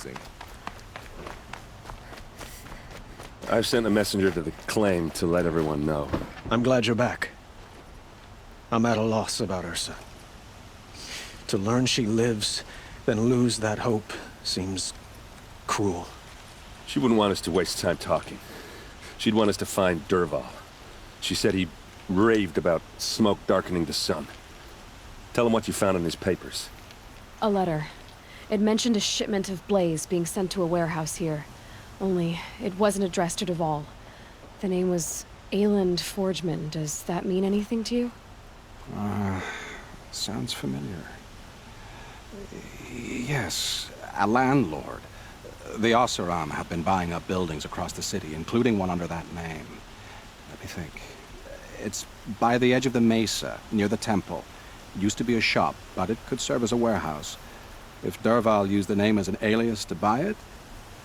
missing. I've sent a messenger to the claim to let everyone know. I'm glad you're back. I'm at a loss about Ursa. To learn she lives, then lose that hope, seems cruel. She wouldn't want us to waste time talking. She'd want us to find Dervahl. She said he raved about smoke darkening the sun. Tell him what you found in his papers. A letter. It mentioned a shipment of Blaze being sent to a warehouse here. Only, it wasn't addressed to Dervahl. The name was Ayland Forgeman. Does that mean anything to you? Sounds familiar. Yes, a landlord. The Oseram have been buying up buildings across the city, including one under that name. Let me think. It's by the edge of the mesa, near the temple. It used to be a shop, but it could serve as a warehouse. If Dervahl used the name as an alias to buy it,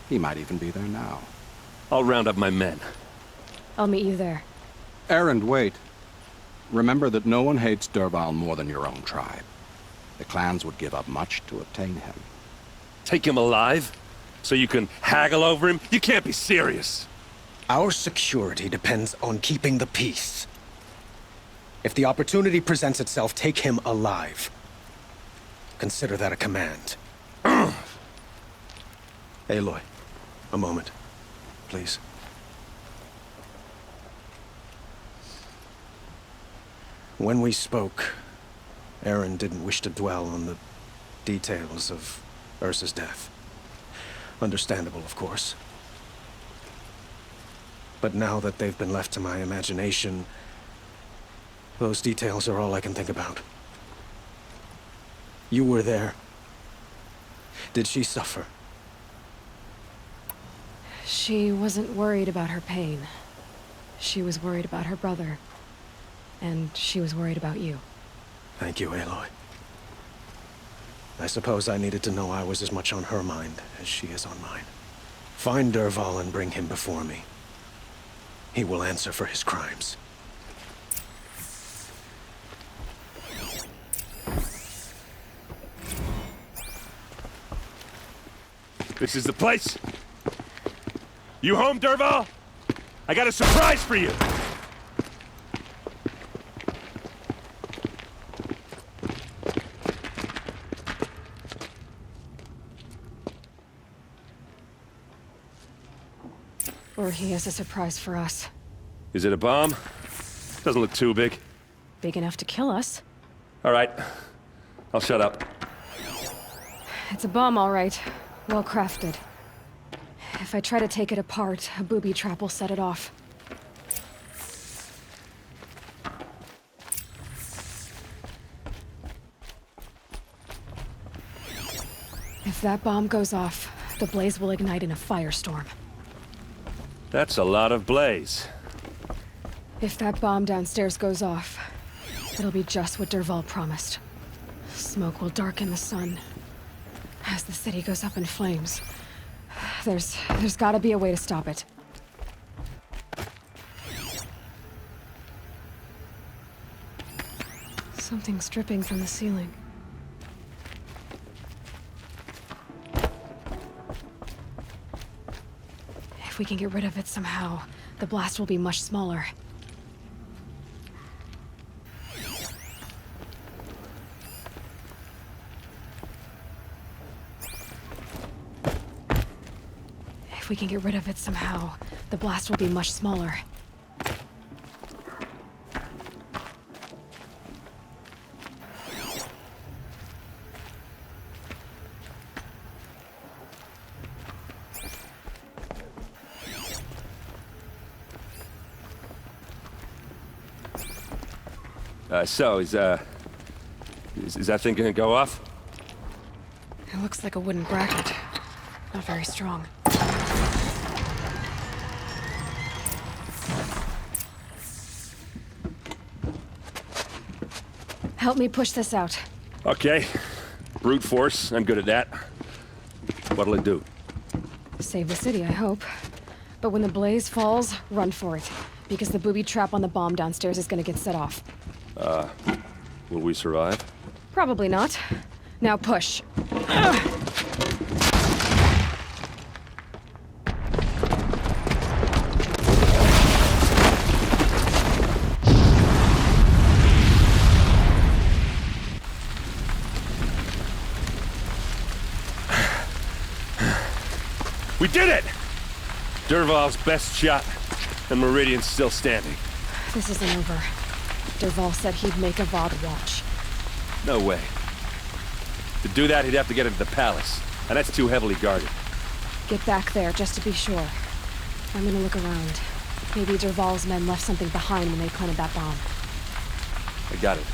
he might even be there now. I'll round up my men. I'll meet you there. Erend, wait. Remember that no one hates Dervahl more than your own tribe. The clans would give up much to obtain him. Take him alive? So you can haggle over him? You can't be serious. Our security depends on keeping the peace. If the opportunity presents itself, take him alive. Consider that a command. Aloy, a moment, please. When we spoke, Erend didn't wish to dwell on the details of Ursa's death. Understandable, of course. But now that they've been left to my imagination, those details are all I can think about. You were there. Did she suffer? She wasn't worried about her pain. She was worried about her brother. And she was worried about you. Thank you, Aloy. I suppose I needed to know I was as much on her mind as she is on mine. Find Dervahl and bring him before me. He will answer for his crimes. This is the place. You home, Dervahl? I got a surprise for you. Or he has a surprise for us. Is it a bomb? Doesn't look too big. Big enough to kill us. All right. I'll shut up. It's a bomb, all right. Well crafted. If I try to take it apart, a booby trap will set it off. If that bomb goes off, the blaze will ignite in a firestorm. That's a lot of blaze. If that bomb downstairs goes off, it'll be just what Dervahl promised. Smoke will darken the sun. As the city goes up in flames, there's gotta be a way to stop it. Something's dripping from the ceiling. If we can get rid of it somehow, the blast will be much smaller. If we can get rid of it somehow, the blast will be much smaller. So, is that thing gonna go off? It looks like a wooden bracket. Not very strong. Help me push this out. Okay. Brute force, I'm good at that. What'll it do? Save the city, I hope. But when the blaze falls, run for it. Because the booby trap on the bomb downstairs is gonna get set off. Will we survive? Probably not. Now push. did it! Dervahl's best shot, and Meridian's still standing. This isn't over. Dervahl said he'd make Avad watch. No way. To do that, he'd have to get into the palace, and that's too heavily guarded. Get back there, just to be sure. I'm gonna look around. Maybe Dervahl's men left something behind when they planted that bomb. I got it.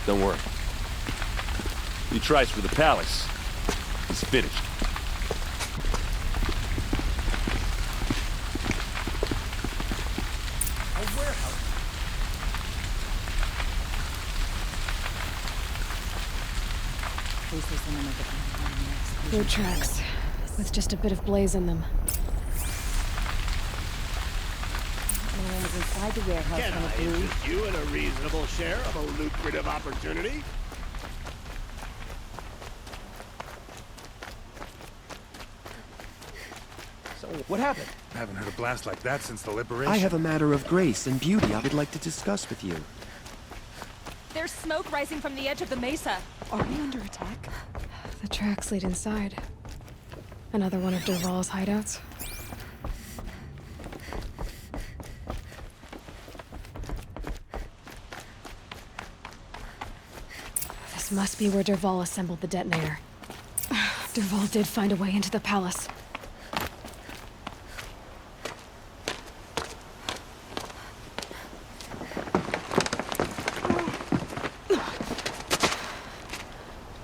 Don't worry. He tries for the palace. He's finished. Boot tracks, with just a bit of blaze in them. Inside the warehouse Can on a I blue. interest you in a reasonable share of a lucrative opportunity? So, what happened? I haven't heard a blast like that since the liberation. I have a matter of grace and beauty I would like to discuss with you. There's smoke rising from the edge of the mesa. Are we under attack? The tracks lead inside. Another one of Dervahl's hideouts. This must be where Dervahl assembled the detonator. Dervahl did find a way into the palace.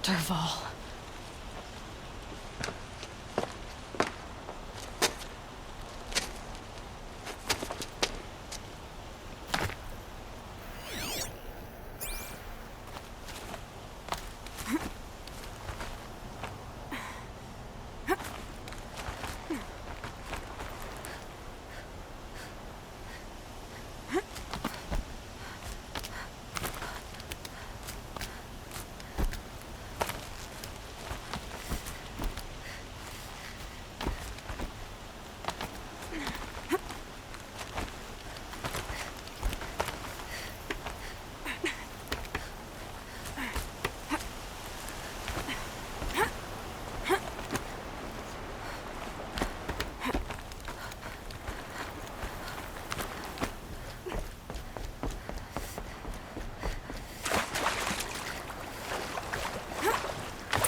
Dervahl.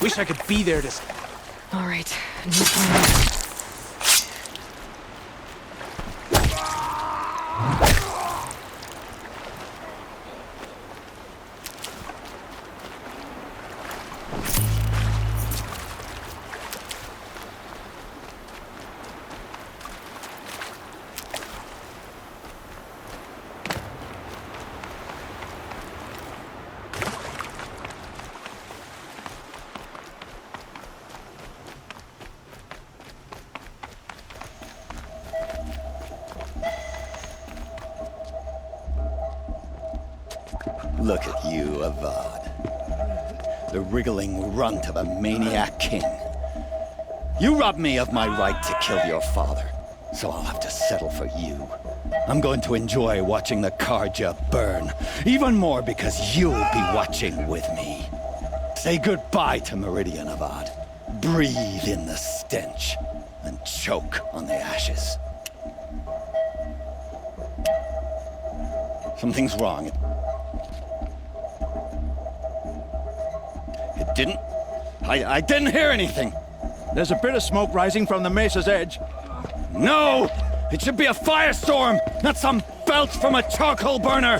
Wish I could be there to... All right, new plan. Look at you, Avad. The wriggling runt of a maniac king. You robbed me of my right to kill your father, so I'll have to settle for you. I'm going to enjoy watching the Carja burn, even more because you'll be watching with me. Say goodbye to Meridian, Avad. Breathe in the stench, and choke on the ashes. Something's wrong. It didn't? I didn't hear anything. There's a bit of smoke rising from the mesa's edge. No! It should be a firestorm, not some belch from a charcoal burner!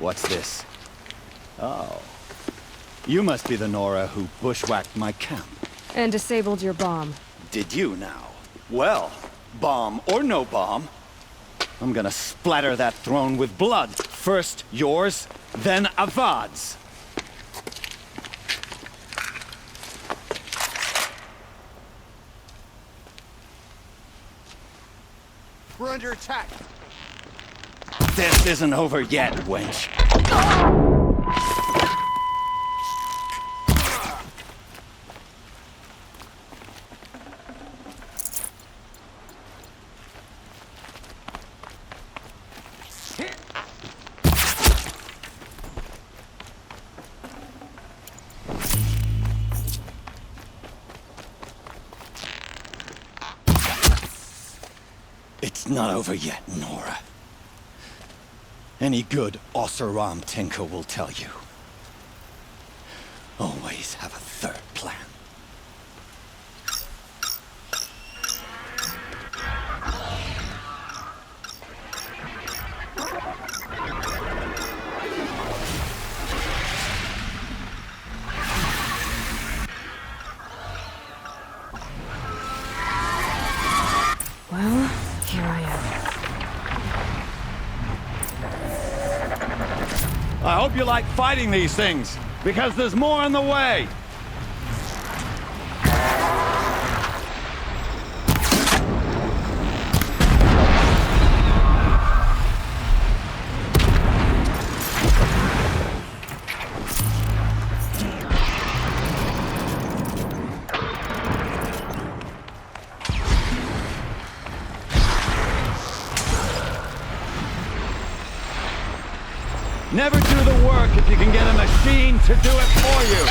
What's this? Oh. You must be the Nora who bushwhacked my camp. And disabled your bomb. Did you now? Well, bomb or no bomb, I'm gonna splatter that throne with blood. First yours, then Avad's. We're under attack. This isn't over yet, wench. It's not over yet, Nora. Any good Oseram tinker will tell you. Always have a third plan. Well, here I am. I hope you like fighting these things, because there's more on the way. Never do the work if you can get a machine to do it for you.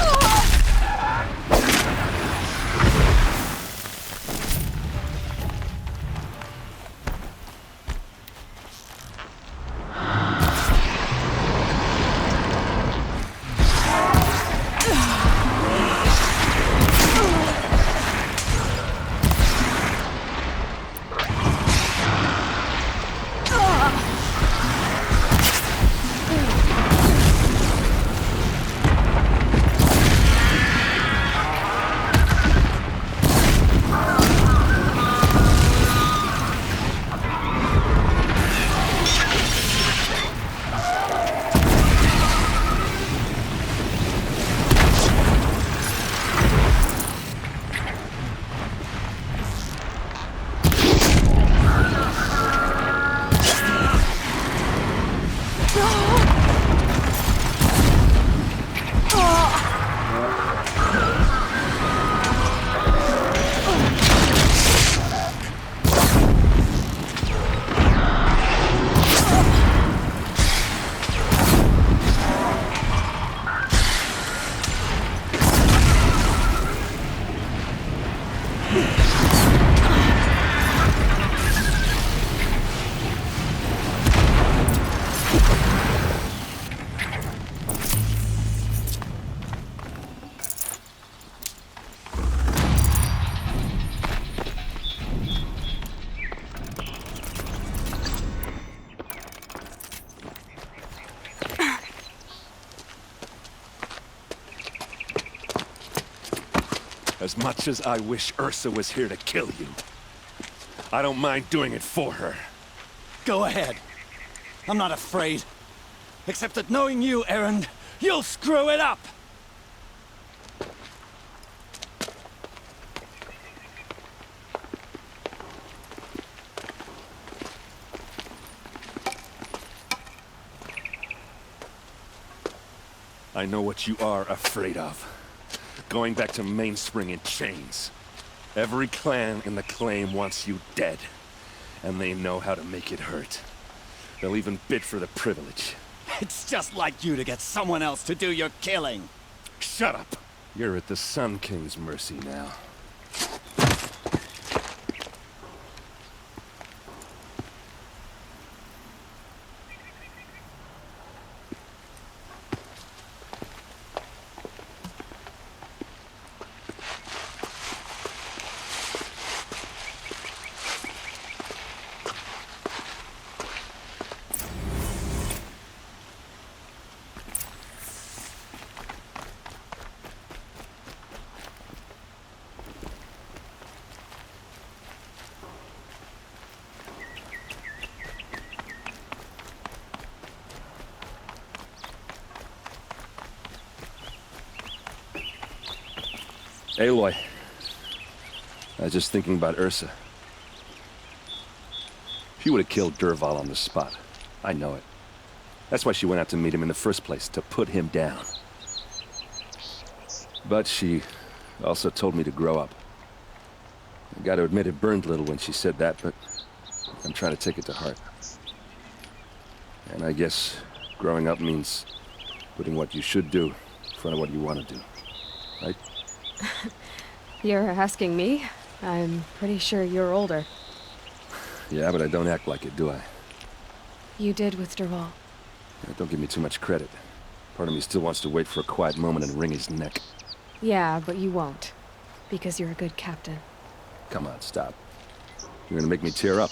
As much as I wish Ursa was here to kill you, I don't mind doing it for her. Go ahead. I'm not afraid. Except that knowing you, Erend, you'll screw it up! I know what you are afraid of. Going back to Mainspring in chains. Every clan in the Claim wants you dead. And they know how to make it hurt. They'll even bid for the privilege. It's just like you to get someone else to do your killing. Shut up! You're at the Sun King's mercy now. Aloy, I was just thinking about Ursa. If you would have killed Dervahl on the spot, I know it. That's why she went out to meet him in the first place, to put him down. But she also told me to grow up. I gotta admit it burned a little when she said that, but I'm trying to take it to heart. And I guess growing up means putting what you should do in front of what you want to do. Right? You're asking me? I'm pretty sure you're older. Yeah, but I don't act like it, do I? You did with Dervahl. Don't give me too much credit. Part of me still wants to wait for a quiet moment and wring his neck. Yeah, but you won't. Because you're a good captain. Come on, stop. You're gonna make me tear up.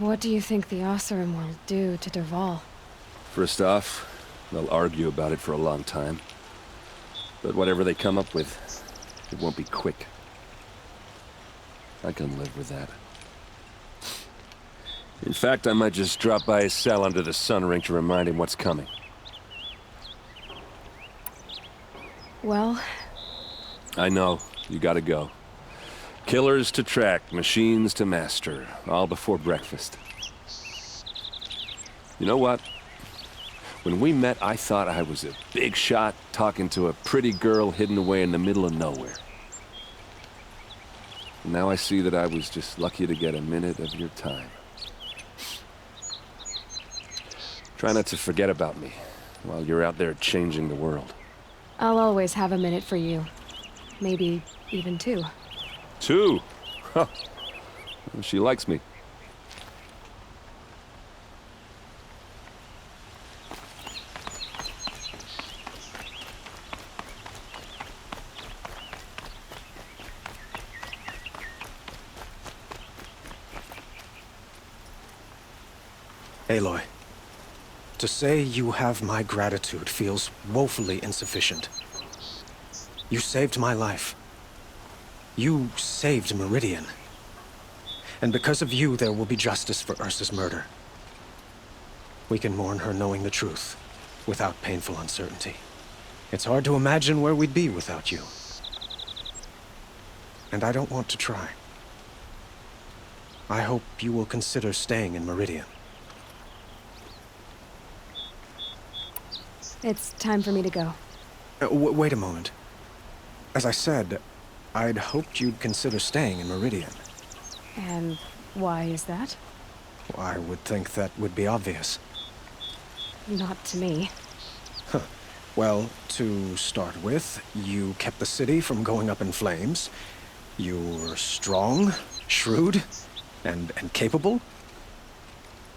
What do you think the Oseram will do to Dervahl? First off, they'll argue about it for a long time. But whatever they come up with, it won't be quick. I can live with that. In fact, I might just drop by his cell under the sun ring to remind him what's coming. Well... I know. You gotta go. Killers to track, machines to master, all before breakfast. You know what? When we met, I thought I was a big shot talking to a pretty girl hidden away in the middle of nowhere. And now I see that I was just lucky to get a minute of your time. Try not to forget about me while you're out there changing the world. I'll always have a minute for you. Maybe even two. 2? Huh. She likes me. Aloy, to say you have my gratitude feels woefully insufficient. You saved my life. You saved Meridian. And because of you, there will be justice for Ursa's murder. We can mourn her knowing the truth, without painful uncertainty. It's hard to imagine where we'd be without you. And I don't want to try. I hope you will consider staying in Meridian. It's time for me to go. Wait a moment. As I said, I'd hoped you'd consider staying in Meridian. And why is that? I would think that would be obvious. Not to me. Huh. Well, to start with, you kept the city from going up in flames. You were strong, shrewd, and capable.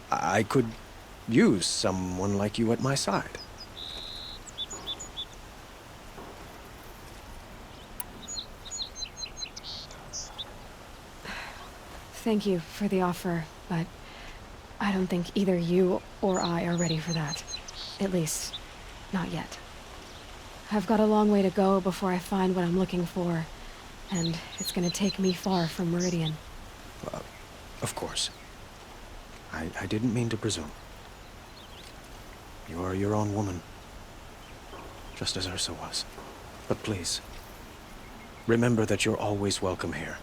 I could use someone like you at my side. Thank you for the offer, but I don't think either you or I are ready for that. At least, not yet. I've got a long way to go before I find what I'm looking for, and it's gonna take me far from Meridian. Of course. I didn't mean to presume. You are your own woman, just as Ursa was. But please, remember that you're always welcome here.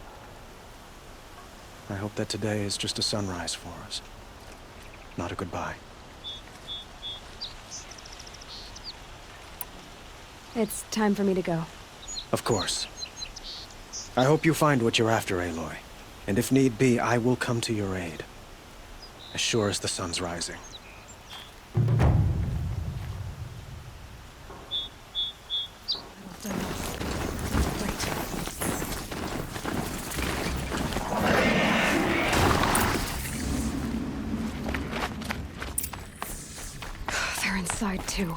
I hope that today is just a sunrise for us, not a goodbye. It's time for me to go. Of course. I hope you find what you're after, Aloy. And if need be, I will come to your aid. As sure as the sun's rising. They're inside too.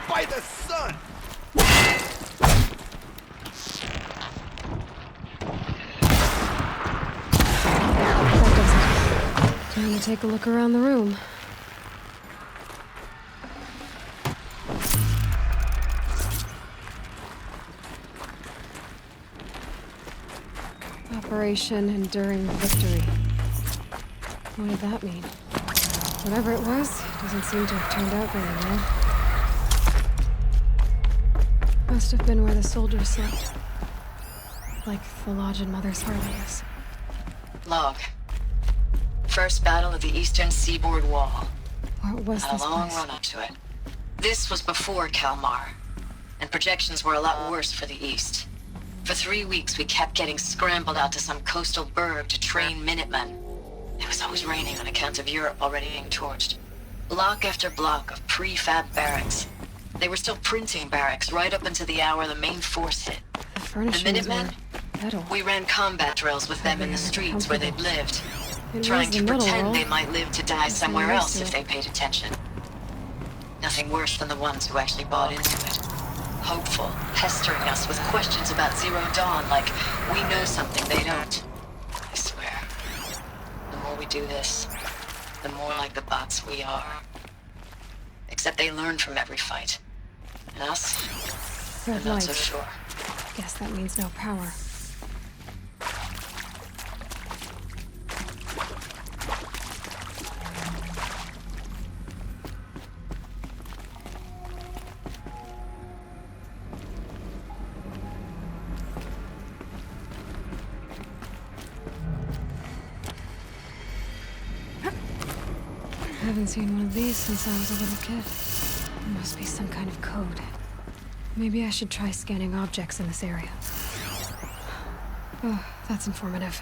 By the sun! That does it. Time to take a look around the room. Operation Enduring Victory. What did that mean? Whatever it was, doesn't seem to have turned out very well. Must have been where the soldiers slept. Like the lodge in Mother's Harley is. Log. First battle of the eastern seaboard wall. What was Had this a long place? run up to it. This was before Kalmar, and projections were a lot worse for the east. For 3 weeks, we kept getting scrambled out to some coastal burg to train Minutemen. It was always raining on account of Europe already being torched. Block after block of prefab barracks. They were still printing barracks right up until the hour the main force hit. The furnishings Minutemen? were metal. We ran combat drills with them in the streets where they'd lived, It trying was to the middle pretend wall. they might live to die It's somewhere nice else to- if they paid attention. Nothing worse than the ones who actually bought into it. Hopeful, pestering us with questions about Zero Dawn like we know something they don't. I swear, the more we do this, the more like the bots we are. Except they learn from every fight. And us, Red I'm not so light. sure. Guess that means no power. I haven't seen one of these since I was a little kid. There must be some kind of code. Maybe I should try scanning objects in this area. Oh, that's informative.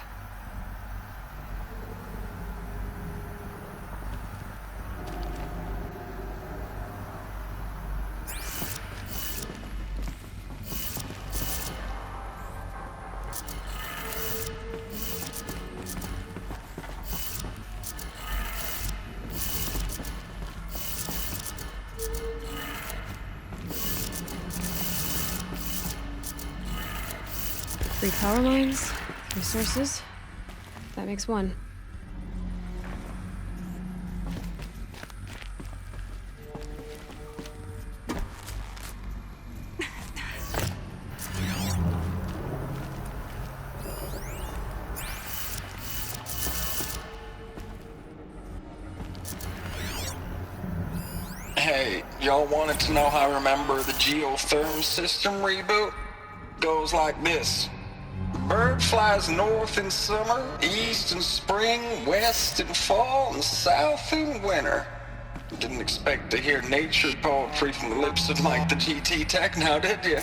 Three power lines, three sources. That makes one. Hey, y'all wanted to know how I remember the geotherm system reboot? Goes like this. Bird flies north in summer, east in spring, west in fall, and south in winter. Didn't expect to hear nature poetry from the lips of Mike the GT Tech now, did you?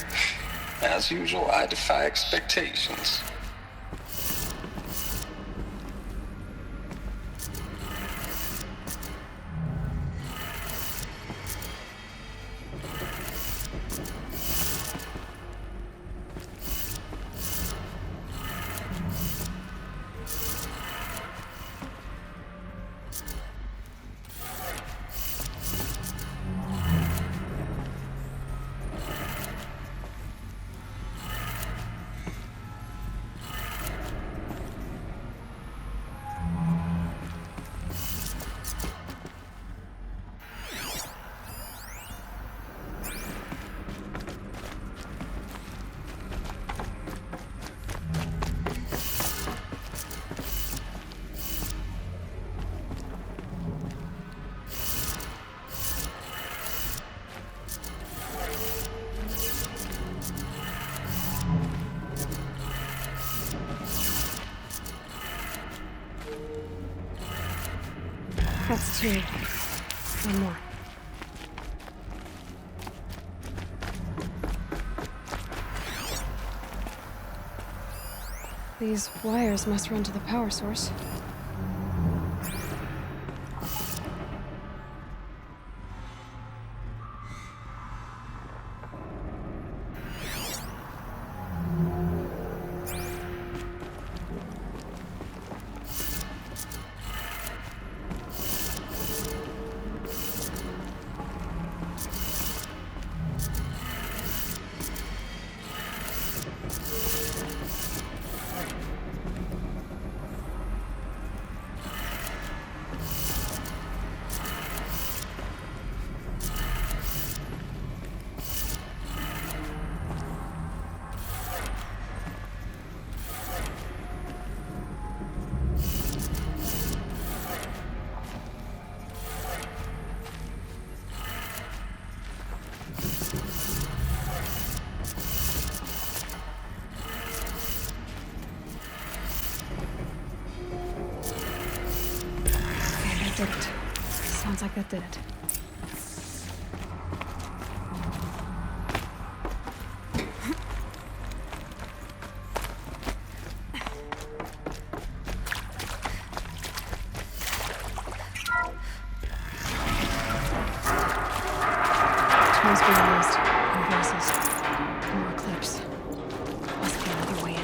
As usual, I defy expectations. That's two. One more. These wires must run to the power source. Sounds like that did it. Tools being used. More voices. More clips. Must be another way in.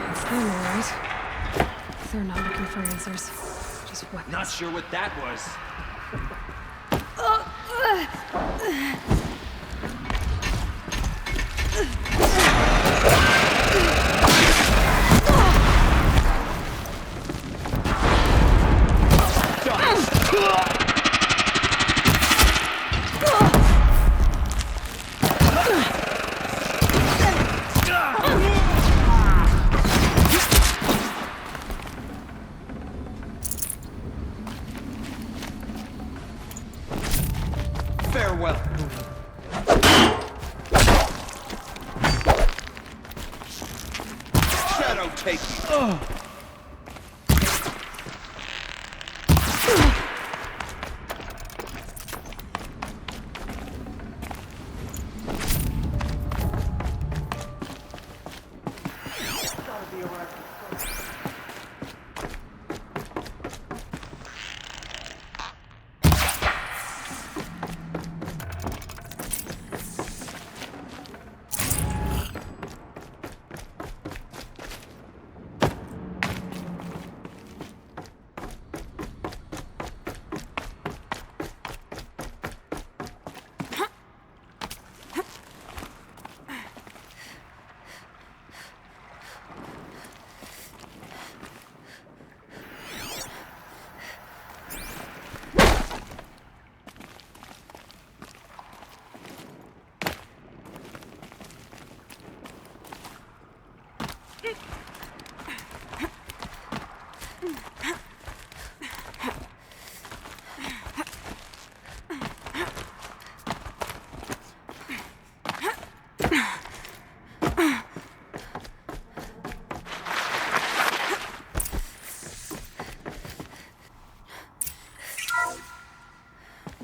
It's them, all right. They're not looking for answers. Just weapons. Not sure what that was. Farewell. Shadow taking.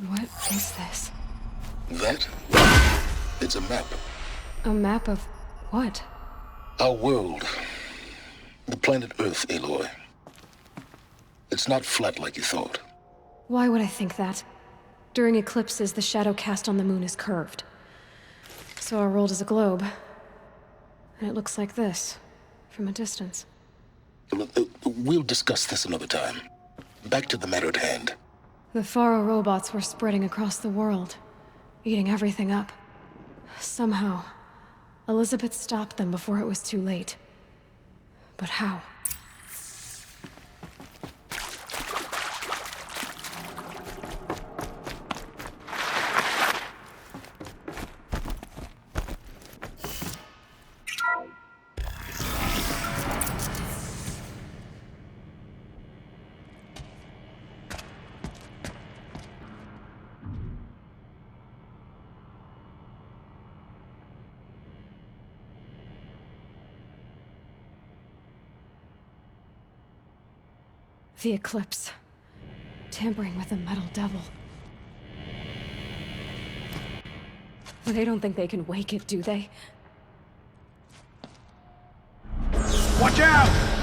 What is this? That? It's a map. A map of what? Our world. The planet Earth, Aloy. It's not flat like you thought. Why would I think that? During eclipses, the shadow cast on the moon is curved. So our world is a globe. And it looks like this, from a distance. We'll discuss this another time. Back to the matter at hand. The Faro robots were spreading across the world, eating everything up. Somehow, Elizabeth stopped them before it was too late. But how? The Eclipse. Tampering with the Metal Devil. They don't think they can wake it, do they? Watch out!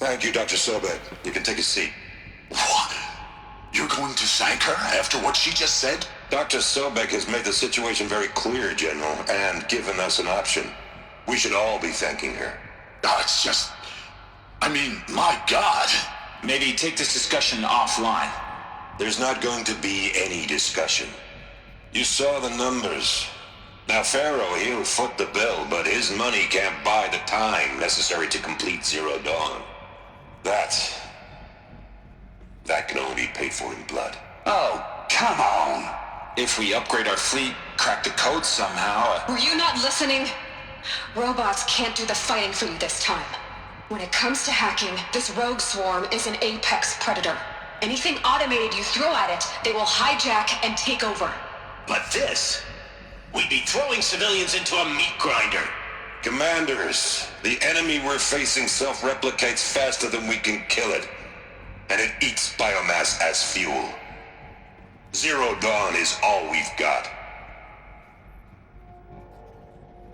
Thank you, Dr. Sobek. You can take a seat. What? You're going to thank her after what she just said? Dr. Sobek has made the situation very clear, General, and given us an option. We should all be thanking her. Oh, it's just... I mean, my God. Maybe take this discussion offline. There's not going to be any discussion. You saw the numbers. Now, Pharaoh, he'll foot the bill, but his money can't buy the time necessary to complete Zero Dawn. That can only be paid for in blood. Oh, come on. If we upgrade our fleet, crack the code somehow... Were you not listening? Robots can't do the fighting for you this time. When it comes to hacking, this rogue swarm is an apex predator. Anything automated you throw at it, they will hijack and take over. But this... we'd be throwing civilians into a meat grinder. Commanders, the enemy we're facing self-replicates faster than we can kill it. And it eats biomass as fuel. Zero Dawn is all we've got.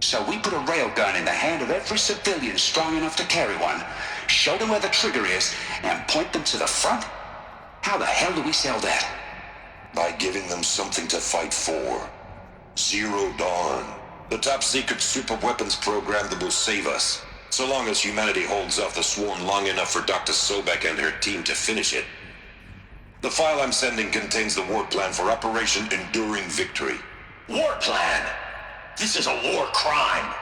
So we put a railgun in the hand of every civilian strong enough to carry one, show them where the trigger is, and point them to the front? How the hell do we sell that? By giving them something to fight for. Zero Dawn. The top-secret super-weapons program that will save us. So long as humanity holds off the swarm long enough for Dr. Sobek and her team to finish it. The file I'm sending contains the war plan for Operation Enduring Victory. War plan? This is a war crime.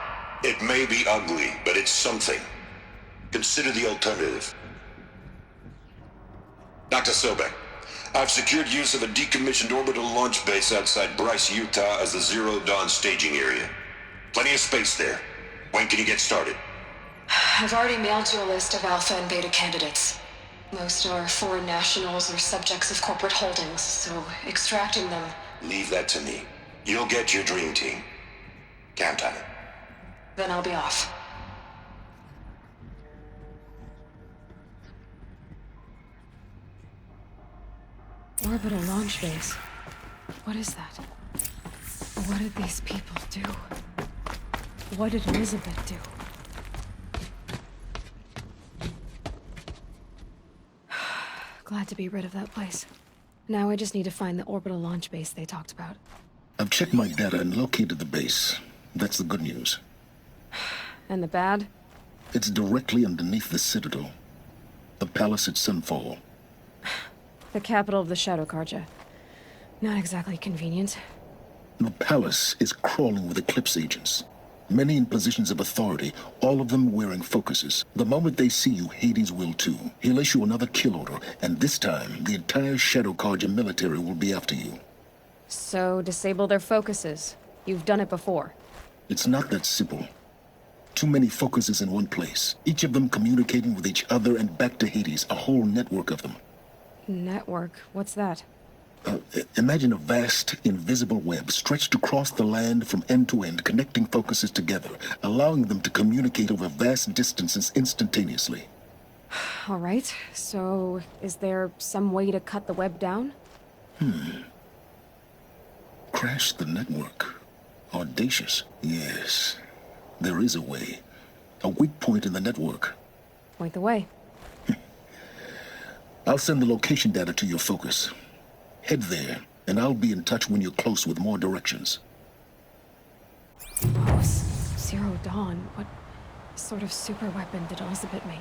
It may be ugly, but it's something. Consider the alternative. Dr. Sobek, I've secured use of a decommissioned orbital launch base outside Bryce, Utah as the Zero Dawn staging area. Plenty of space there. When can you get started? I've already mailed you a list of alpha and beta candidates. Most are foreign nationals or subjects of corporate holdings, so extracting them... Leave that to me. You'll get your dream team. Count on it. Then I'll be off. Orbital launch base. What is that? What did these people do? What did Elizabeth do? Glad to be rid of that place. Now I just need to find the orbital launch base they talked about. I've checked my data and located the base. That's the good news. And the bad? It's directly underneath the Citadel. The palace at Sunfall. The capital of the Shadow Carja. Not exactly convenient. The palace is crawling with Eclipse agents. Many in positions of authority, all of them wearing focuses. The moment they see you, Hades will too. He'll issue another kill order, and this time, the entire Shadow Carja military will be after you. So, disable their focuses. You've done it before. It's not that simple. Too many focuses in one place, each of them communicating with each other and back to Hades, a whole network of them. Network? What's that? Imagine a vast, invisible web stretched across the land from end to end, connecting focuses together, allowing them to communicate over vast distances instantaneously. All right, so is there some way to cut the web down? Crash the network. Audacious. Yes, there is a way. A weak point in the network. Point the way. I'll send the location data to your focus. Head there, and I'll be in touch when you're close with more directions. Oh, Zero Dawn. What sort of super weapon did Elizabeth make?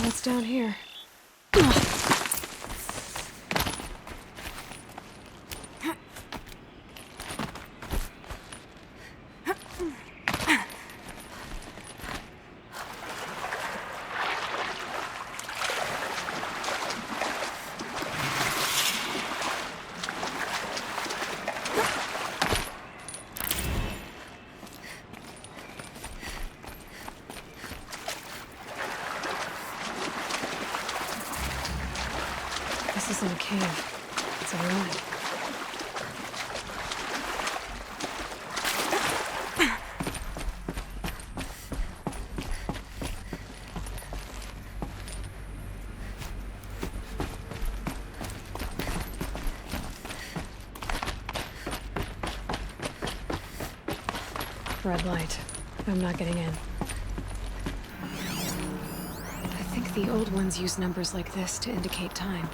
What's down here? This isn't a cave. It's a ruin. Red light. I'm not getting in. I think the old ones use numbers like this to indicate time.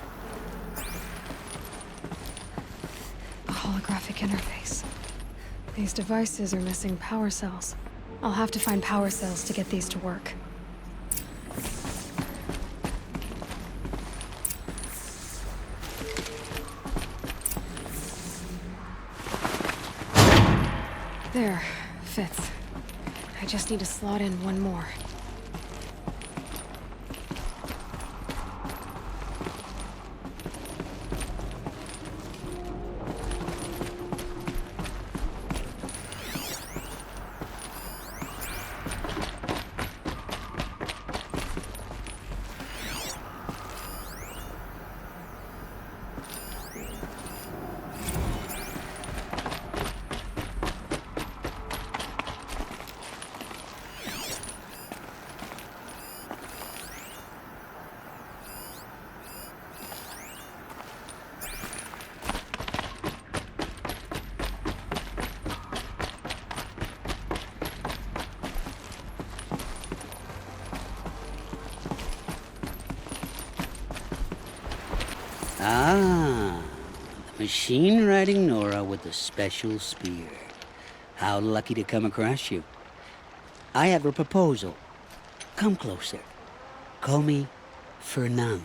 A holographic interface. These devices are missing power cells. I'll have to find power cells to get these to work. There. Fits. I just need to slot in one more. Ah, the machine-riding Nora with the special spear. How lucky to come across you. I have a proposal. Come closer. Call me Fernand.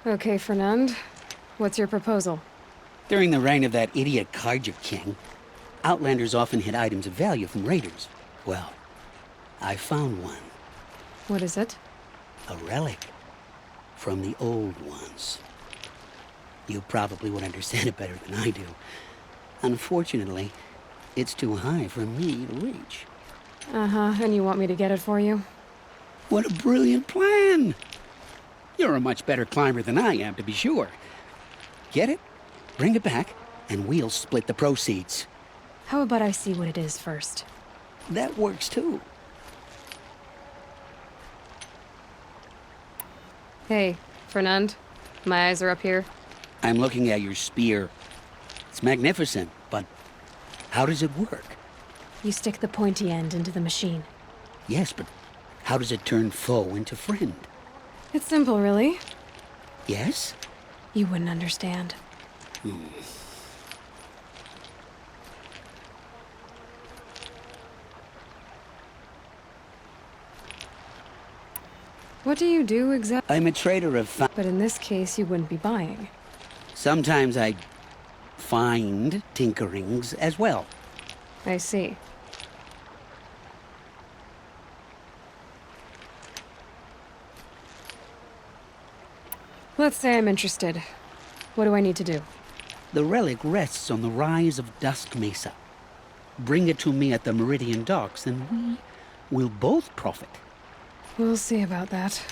Okay, Fernand. What's your proposal? During the reign of that idiot Karja King, Outlanders often hid items of value from raiders. Well, I found one. What is it? A relic from the old ones. You probably would understand it better than I do. Unfortunately, it's too high for me to reach. Uh-huh, and you want me to get it for you? What a brilliant plan! You're a much better climber than I am, to be sure. Get it, bring it back, and we'll split the proceeds. How about I see what it is first? That works too. Hey, Fernand. My eyes are up here. I'm looking at your spear. It's magnificent, but how does it work? You stick the pointy end into the machine. Yes, but how does it turn foe into friend? It's simple, really. Yes? You wouldn't understand. What do you do exactly? I'm a trader of But in this case, you wouldn't be buying. Sometimes I find tinkerings as well. I see. Let's say I'm interested. What do I need to do? The relic rests on the rise of Dusk Mesa. Bring it to me at the Meridian Docks, and we will both profit. We'll see about that.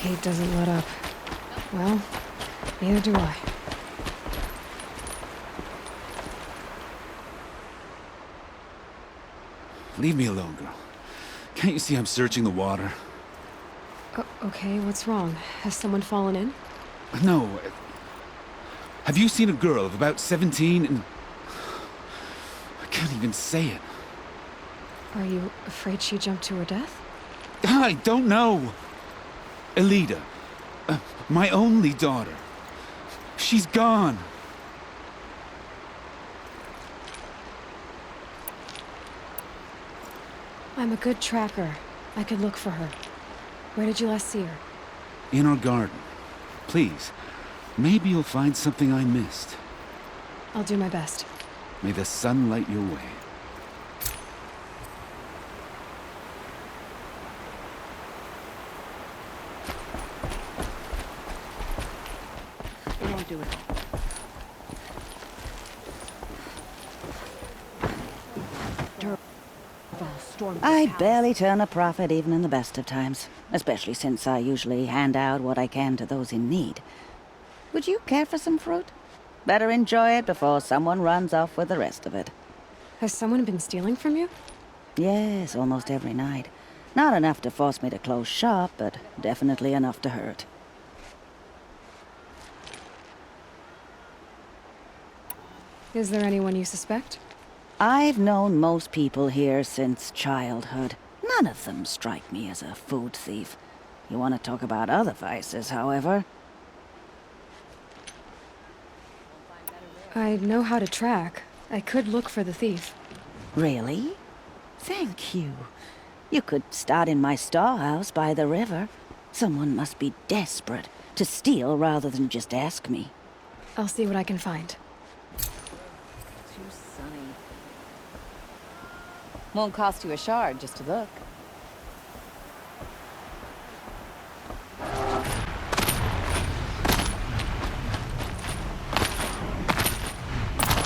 hate doesn't let up. Well, neither do I. Leave me alone, girl. Can't you see I'm searching the water? Okay, what's wrong? Has someone fallen in? No. Have you seen a girl of about 17 and... I can't even say it. Are you afraid she jumped to her death? I don't know. Elida. My only daughter. She's gone. I'm a good tracker. I could look for her. Where did you last see her? In our garden. Please. Maybe you'll find something I missed. I'll do my best. May the sun light your way. It won't do it. I barely turn a profit even in the best of times, especially since I usually hand out what I can to those in need. Would you care for some fruit? Better enjoy it before someone runs off with the rest of it. Has someone been stealing from you? Yes, almost every night. Not enough to force me to close shop, but definitely enough to hurt. Is there anyone you suspect? I've known most people here since childhood. None of them strike me as a food thief. You want to talk about other vices, however? I know how to track. I could look for the thief. Really? Thank you. You could start in my storehouse by the river. Someone must be desperate to steal rather than just ask me. I'll see what I can find. Too sunny. Won't cost you a shard just to look.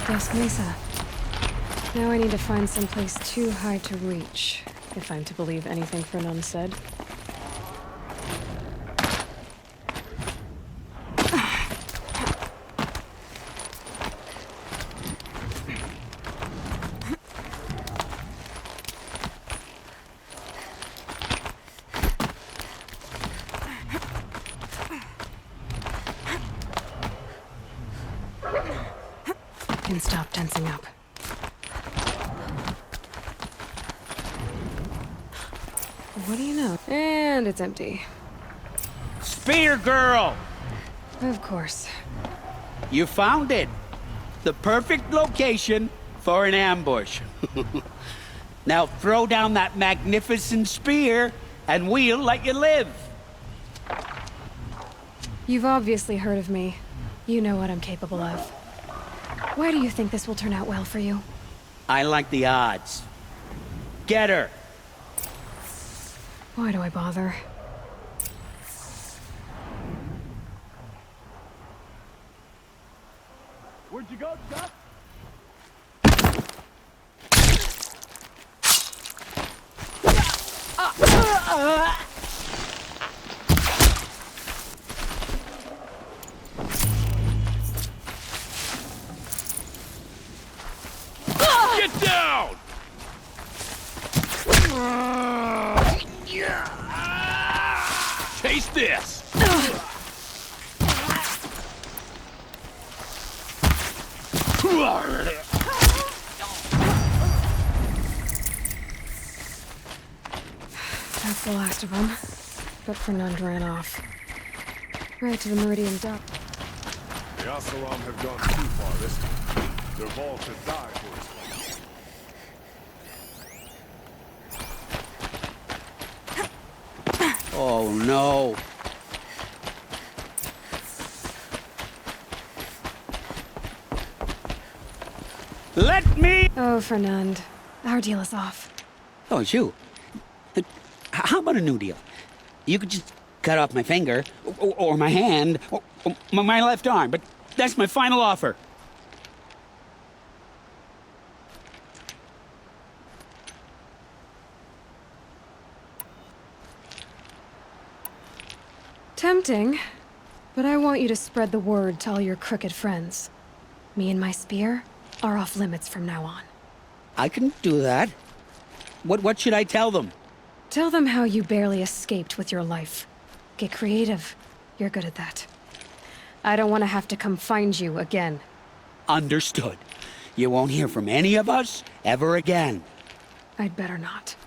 Yes, Mesa. Now I need to find someplace too high to reach, if I'm to believe anything Fernan said. Can stop tensing up. What do you know? And it's empty. Spear girl! Of course. You found it. The perfect location for an ambush. Now throw down that magnificent spear, and we'll let you live. You've obviously heard of me. You know what I'm capable of. Why do you think this will turn out well for you? I like the odds. Get her. Why do I bother? Where'd you go, Chuck? Get down! Taste this! That's the last of them. But Fernand ran off. Right to the Meridian Dock. The Oseram have gone too far this time. Dervahl could die for his Oh no. Let me... Oh, Fernand. Our deal is off. Oh, it's you. How about a new deal? You could just cut off my finger, or my hand, or my left arm, but that's my final offer. tempting, but I want you to spread the word to all your crooked friends. Me and my spear are off limits from now on. I can do that. What should I tell them? Tell them how you barely escaped with your life. Get creative. You're good at that. I don't want to have to come find you again. Understood. You won't hear from any of us ever again. I'd better not.